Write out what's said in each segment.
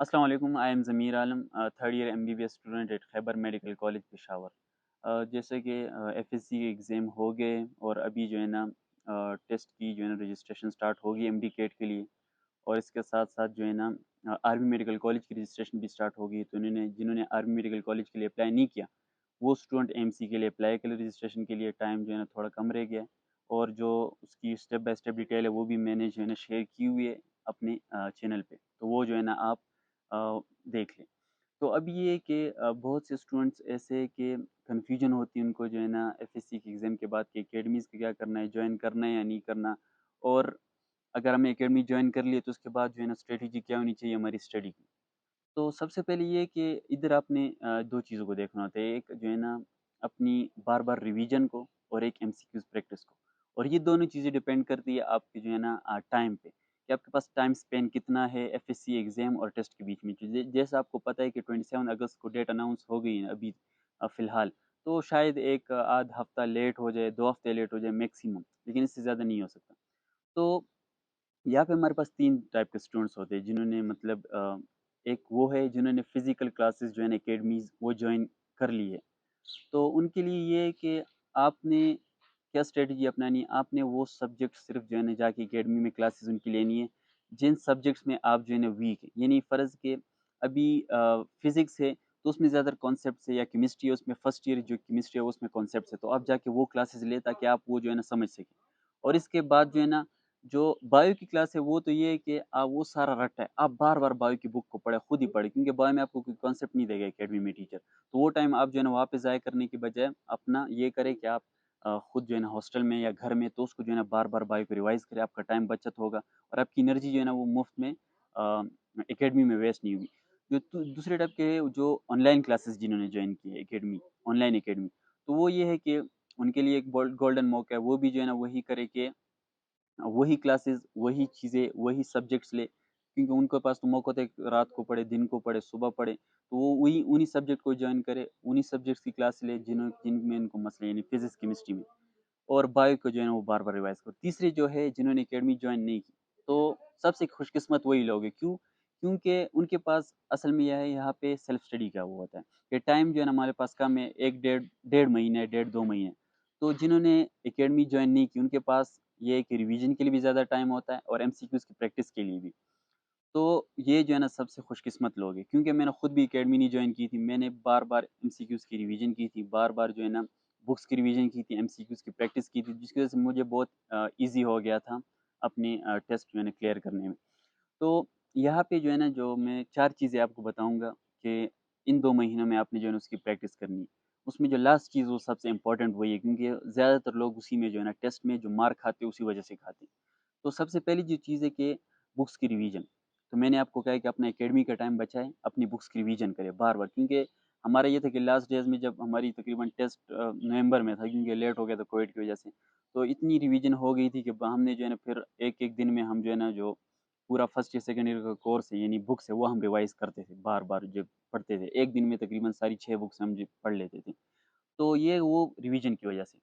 Assalamu alaikum. I am Zamir Alam, third year MBBS student at Khyber medical college Peshawar. जैसे कि FSc के exam हो गए और अभी जो है ना टेस्ट की जो है ना रजिस्ट्रेशन स्टार्ट होगी एमडी केट के लिए। और इसके साथ साथ जो है ना आर्मी मेडिकल कॉलेज की रजिस्ट्रेशन भी स्टार्ट होगी। तो इन्होंने जिन्होंने आर्मी मेडिकल कॉलेज के लिए अप्लाई नहीं किया वो स्टूडेंट एमसी के लिए अप्लाई के लिए रजिस्ट्रेशन के लिए टाइम जो है ना थोड़ा कम रह गया है। और जो उसकी स्टेप बाय स्टेप डिटेल है वो भी मैंने जो है ना शेयर की हुई है अपने चैनल पे, तो वो जो है ना आप देख लें। तो अब ये है कि बहुत से स्टूडेंट्स ऐसे हैं कि कन्फ्यूजन होती है उनको जो है ना एफएससी के एग्ज़ाम के बाद कि एकेडमीज़ का क्या करना है, जॉइन करना है या नहीं करना। और अगर हमने एकेडमी जॉइन कर ली है तो उसके बाद जो है ना स्ट्रेटजी क्या होनी चाहिए हमारी स्टडी की। तो सबसे पहले ये कि इधर आपने 2 चीज़ों को देखना होता है। एक जो है ना अपनी बार-बार रिवीजन को और एक एमसीक्यूज़ प्रैक्टिस को। और ये दोनों चीज़ें डिपेंड करती है आपके जो है ना टाइम पे, कि आपके पास टाइम स्पैन कितना है एफएससी एग्ज़ाम और टेस्ट के बीच में। जैसा आपको पता है कि 27 अगस्त को डेट अनाउंस हो गई है अभी फ़िलहाल। तो शायद 1 आध हफ़्ता लेट हो जाए, 2 हफ़्ते लेट हो जाए मैक्सिमम, लेकिन इससे ज़्यादा नहीं हो सकता। तो यहाँ पे हमारे पास 3 टाइप के स्टूडेंट्स होते हैं जिन्होंने मतलब एक वो है जिन्होंने फ़िज़िकल क्लासेस जो है ना अकेडमीज़ वो जॉइन कर ली है। तो उनके लिए ये है कि आपने क्या स्ट्रैटेजी अपनानी है, आपने वो सब्जेक्ट सिर्फ़ जो है ना जाके अकेडमी में क्लासेस उनकी लेनी है, जिन सब्जेक्ट्स में आप जो है ना वीक हैं। यानी फ़र्ज़ के अभी फ़िज़िक्स है तो उसमें ज़्यादातर कॉन्सेप्ट्स है, या केमिस्ट्री है उसमें फर्स्ट ईयर जो केमिस्ट्री है उसमें कॉन्सेप्ट्स है, तो आप जाके वो क्लासेस लें ताकि आप वो जो है ना समझ सकें। और इसके बाद जो है ना जो बायो की क्लास है वो तो ये है कि वो सारा रट्टा है। आप बार-बार बायो की बुक को पढ़ें, खुद ही पढ़ें, क्योंकि बायो में आपको कोई कॉन्सेप्ट नहीं देगा अकेडमी में टीचर। तो वो टाइम आप जो है ना वहाँ पे ज़ाया करने की बजाय अपना ये करें कि आप खुद जो है ना हॉस्टल में या घर में तो उसको जो है ना बार-बार बायो को रिवाइज़ करें, आपका टाइम बचत होगा और आपकी एनर्जी जो है ना वो मुफ़्त में अकेडमी में वेस्ट नहीं होगी। जो दूसरे टाइप के हैं जो ऑनलाइन क्लासेस जिन्होंने जॉइन की है अकेडमी, ऑनलाइन अकेडमी, तो वो ये है कि उनके लिए एक गोल्डन मौका है, वो भी जो है ना वही करे कि वही क्लासेस, वही चीज़ें, वही सब्जेक्ट्स ले, क्योंकि उनके पास तो मौका होता है कि रात को पढ़े, दिन को पढ़े, सुबह पढ़े, तो वो वही उन्हीं सब्जेक्ट को जॉइन करे, उन्हीं सब्जेक्ट्स की क्लास ले जिनमें इनको मसले यानी फिज़िक्स, केमिस्ट्री में। और बायो को जो है ना वो बार-बार रिवाइज़ करो। तीसरे जो है जिन्होंने अकेडमी जॉइन नहीं की, तो सबसे खुशकिस्मत वही लोग हैं। क्यों? क्योंकि उनके पास असल में यह है यहाँ पे सेल्फ स्टडी का वो होता है, कि टाइम जो है ना हमारे पास कम है, 1 डेढ़ महीने, डेढ़ 2 महीने। तो जिन्होंने अकेडमी जॉइन नहीं की उनके पास ये है कि रिवीजन के लिए भी ज़्यादा टाइम होता है और एमसीक्यूज़ की प्रैक्टिस के लिए भी। तो ये जो है ना सबसे खुशकिस्मत लोग हैं, क्योंकि मैंने खुद भी अकेडमी नहीं जॉइन की थी। मैंने बार-बार एमसीक्यूज़ की रिवीजन की थी, बार-बार जो है ना बुक्स की रिवीजन की थी, एमसीक्यूज़ की प्रैक्टिस की थी, जिसकी वज़ह से मुझे बहुत ईज़ी हो गया था अपने टेस्ट जो है ना क्लियर करने में। तो यहाँ पे जो है ना जो मैं 4 चीज़ें आपको बताऊँगा कि इन 2 महीनों में आपने जो है ना उसकी प्रैक्टिस करनी है। उसमें जो लास्ट चीज़ वो सबसे इम्पोर्टेंट वही है, क्योंकि ज़्यादातर लोग उसी में जो है ना टेस्ट में जो मार खाते हैं उसी वज़ह से खाते हैं। तो सबसे पहली जो चीज़ है कि बुक्स की रिवीजन। तो मैंने आपको कहा है कि अपना अकेडमी का टाइम बचाएँ, अपनी बुक्स की रिवीजन करें बार-बार, क्योंकि हमारा ये था कि लास्ट डेज़ में जब हमारी तकरीबन टेस्ट नवंबर में था, क्योंकि लेट हो गया था कोविड की वजह से। तो इतनी रिवीजन हो गई थी कि ब हमने जो है ना फिर एक-एक दिन में हम जो है ना जो पूरा फर्स्ट ईयर, सेकंड ईयर का कोर्स है यानी बुक्स है वो हम रिवाइज़ करते थे, बार-बार जब पढ़ते थे। एक दिन में तकरीबन सारी 6 बुक्स हम ज पढ़ लेते थे। तो ये वो रिवीजन की वजह से।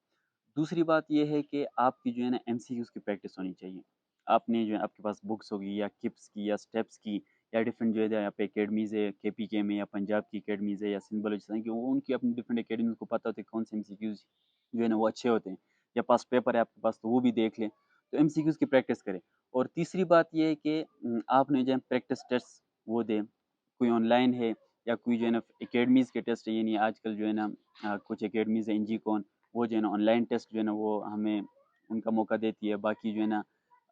दूसरी बात ये है कि आपकी जो है ना एमसीक्यूज़ की प्रैक्टिस होनी चाहिए। आपने जो है आपके पास बुक्स होगी या किप्स की या स्टेप्स की या डिफरेंट जो है यहाँ पे अकेडमीज़ है, केपीके में या पंजाब की अकेडमीज़ है या सिंध बलूचिस्तान की, वो उनकी अपनी डिफरेंट अकेडमीज़ को पता होता है कौन से एमसीक्यूज़ जो है ना वो अच्छे होते हैं। या पास पेपर है आपके पास तो वो भी देख लें। तो एमसीक्यूज़ की प्रैक्टिस करें। और तीसरी बात ये है कि आपने जो है प्रैक्टिस टेस्ट वो दें। कोई ऑनलाइन है या कोई जो है ना अकेडमीज़ के टेस्ट है, यानी आजकल जो है ना कुछ अकेडमीज़ है एनजीकॉन, वो जो है ना ऑनलाइन टेस्ट जो है ना वो हमें उनका मौका देती है। बाकी जो है ना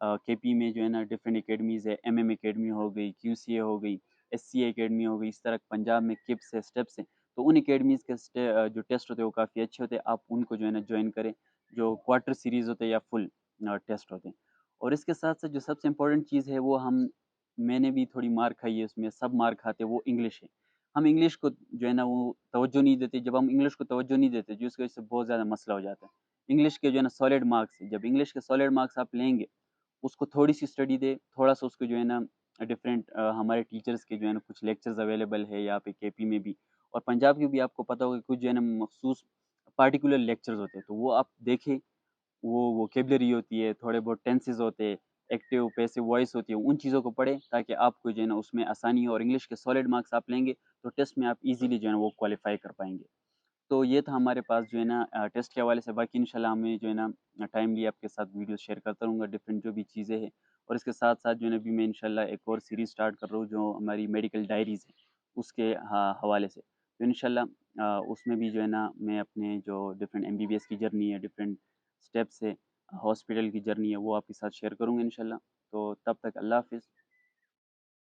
केपी में जो है ना डिफरेंट अकेडमीज़ है, एमएम अकेडमी हो गई, क्यूसीए हो गई, एससीए अकेडमी हो गई, इस तरह पंजाब में किप्स है, स्टेप्स है। तो उन अकेडमीज़ के जो टेस्ट होते हैं वो काफ़ी अच्छे होते हैं। आप उनको जो है ना जॉइन करें, जो क्वार्टर सीरीज़ होते हैं या फुल टेस्ट होते हैं। और इसके साथ-साथ जो सबसे इम्पोर्टेंट चीज़ है वो मैंने भी थोड़ी मार खाई है उसमें, सब मार खाते हैं, वो इंग्लिश है। हम इंग्लिश को जो है ना वो तवज्जो नहीं देते। जब हम इंग्लिश को तवज्जो नहीं देते, जिसकी वजह से बहुत ज़्यादा मसला हो जाता है। इंग्लिश के जो है ना सॉलिड मार्क्स हैं, जब इंग्लिश के सॉलिड मार्क्स आप लेंगे, उसको थोड़ी-सी स्टडी दें, थोड़ा-सा उसको जो है ना डिफरेंट हमारे टीचर्स के जो है ना कुछ लेक्चर्स अवेलेबल है यहाँ पे केपी में भी, और पंजाब के भी आपको पता होगा कुछ जो है ना मखसूस पार्टिकुलर लेक्चर्स होते हैं, तो वो आप देखें। वो वोकैब्युलरी होती है, थोड़े बहुत टेंसेस होते हैं, ایکٹیو پیسو وائس ہوتی ہے، ان چیزوں کو پڑھیں تاکہ آپ کو جو ہے نا اس میں آسانی ہو، اور انگلش کے سالڈ مارکس آپ لیں گے تو ٹیسٹ میں آپ ایزیلی جو ہے نا وہ کوالیفائی کر پائیں گے۔ تو یہ تھا ہمارے پاس جو ہے نا ٹیسٹ کے حوالے سے، باقی انشاءاللہ ہمیں جو ہے نا ٹائملی آپ کے ساتھ ویڈیوز شیئر کرتا رہوں گا، ڈفرینٹ جو بھی چیزیں ہیں، اور اس کے ساتھ ساتھ جو ہے نا ابھی میں انشاءاللہ ایک اور سیریز سٹارٹ کر رہا ہوں جو ہماری میڈیکل ڈائریز ہے اس کے حوالے سے، تو انشاءاللہ اس میں بھی جو ہے نا میں اپنے جو ڈفرینٹ MBBS کی جرنی ہے، ڈفرینٹ اسٹیپس ہے، ہاسپٹل کی جرنی ہے، وہ آپ کے ساتھ شیئر کروں گا انشاءاللہ۔ تو تب تک اللہ حافظ۔